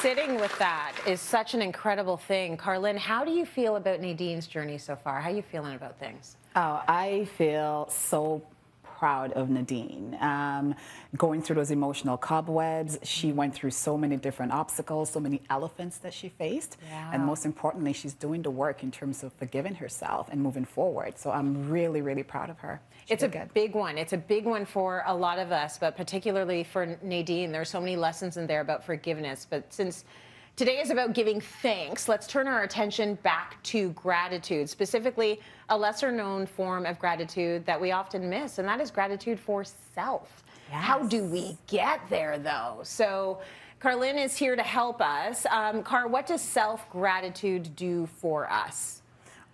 sitting with that is such an incredible thing. Karlyn, how do you feel about Nadine's journey so far? How are you feeling about things? Oh, I feel so proud of Nadine. Going through those emotional cobwebs, she went through so many different obstacles, so many elephants that she faced. Yeah. And most importantly, she's doing the work in terms of forgiving herself and moving forward. So I'm really, really proud of her. It's a big one. It's a big one for a lot of us, but particularly for Nadine. There's so many lessons in there about forgiveness. But since today is about giving thanks, let's turn our attention back to gratitude, specifically a lesser known form of gratitude that we often miss, and that is gratitude for self. Yes. How do we get there, though? So Karlyn is here to help us. Kar, what does self-gratitude do for us?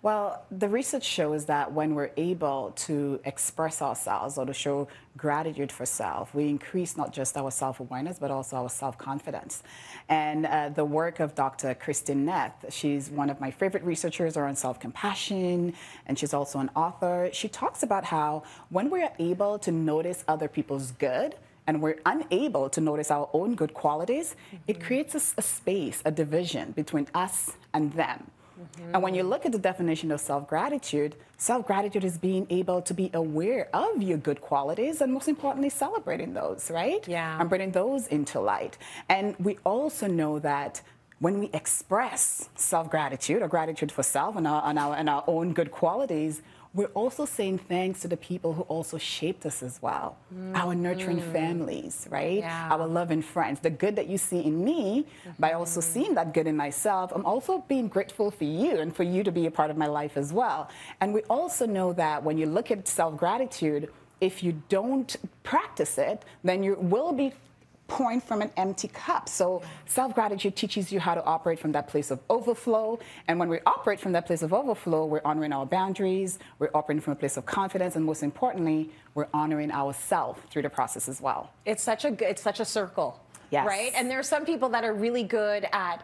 Well, the research shows that when we're able to express ourselves or to show gratitude for self, we increase not just our self-awareness, but also our self-confidence. And the work of Dr. Kristin Neff, she's one of my favorite researchers around self-compassion, and she's also an author. She talks about how when we're able to notice other people's good, and we're unable to notice our own good qualities, it creates a space, a division between us and them. And when you look at the definition of self-gratitude is being able to be aware of your good qualities and most importantly, celebrating those, right? Yeah. And bringing those into light. And we also know that when we express self-gratitude or gratitude for self and our own good qualities, we're also saying thanks to the people who also shaped us as well. Our nurturing families, right? Yeah. Our loving friends. The good that you see in me, by also seeing that good in myself, I'm also being grateful for you and for you to be a part of my life as well. And we also know that when you look at self-gratitude, if you don't practice it, then you will be pouring from an empty cup. So self-gratitude teaches you how to operate from that place of overflow. And when we operate from that place of overflow, we're honoring our boundaries, we're operating from a place of confidence, and most importantly, we're honoring ourselves through the process as well. It's such a circle. Yes. Right? And there are some people that are really good at,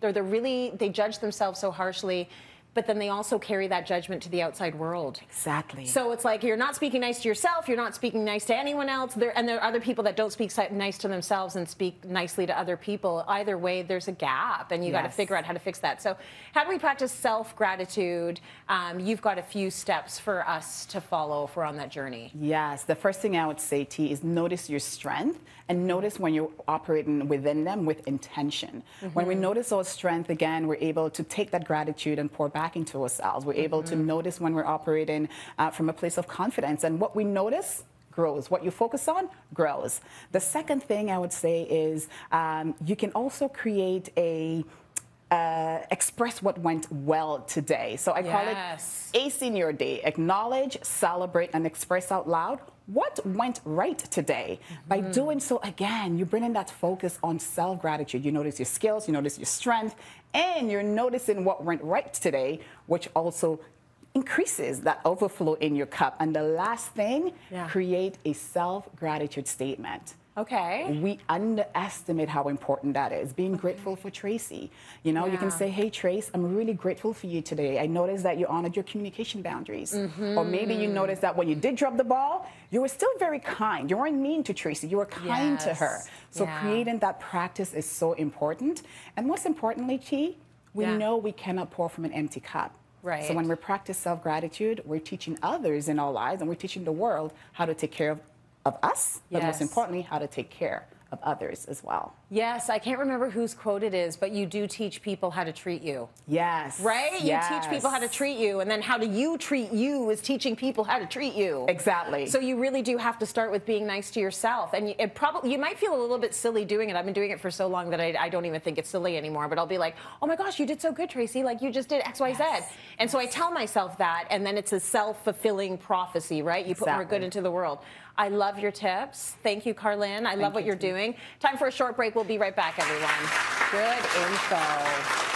they judge themselves so harshly, but then they also carry that judgment to the outside world. Exactly. So it's like you're not speaking nice to yourself, you're not speaking nice to anyone else, and there are other people that don't speak nice to themselves and speak nicely to other people. Either way, there's a gap, and you got to figure out how to fix that. So how do we practice self-gratitude? You've got a few steps for us to follow if we're on that journey. Yes. The first thing I would say, T, is notice your strength and notice when you're operating within them with intention. When we notice our strength, again, we're able to take that gratitude and pour back into ourselves. We're able to notice when we're operating from a place of confidence. And what we notice grows. What you focus on grows. The second thing I would say is you can also create a express what went well today. So I call it ACE in your day. Acknowledge, celebrate, and express out loud what went right today. By doing so, again, you're bringing that focus on self-gratitude. You notice your skills, you notice your strength, and you're noticing what went right today, which also increases that overflow in your cup. And the last thing, create a self-gratitude statement. Okay. We underestimate how important that is. Being grateful for Tracy. You know, you can say, hey, Trace, I'm really grateful for you today. I noticed that you honored your communication boundaries. Or maybe you noticed that when you did drop the ball, you were still very kind. You weren't mean to Tracy. You were kind to her. So creating that practice is so important. And most importantly, Chi, we know we cannot pour from an empty cup. Right. So when we practice self-gratitude, we're teaching others in our lives and we're teaching the world how to take care of us, but most importantly, how to take care of others as well. Yes, I can't remember whose quote it is, but you do teach people how to treat you. Yes. Right? Yes. You teach people how to treat you, and then how do you treat you is teaching people how to treat you. Exactly. So you really do have to start with being nice to yourself, and you might feel a little bit silly doing it. I've been doing it for so long that I don't even think it's silly anymore, but I'll be like, oh my gosh, you did so good, Tracy, like you just did X, Y, Z. And so I tell myself that, and then it's a self-fulfilling prophecy, right? You put more good into the world. I love your tips. Thank you, Karlyn. I love what you're doing. Time for a short break. We'll be right back, everyone. Good info.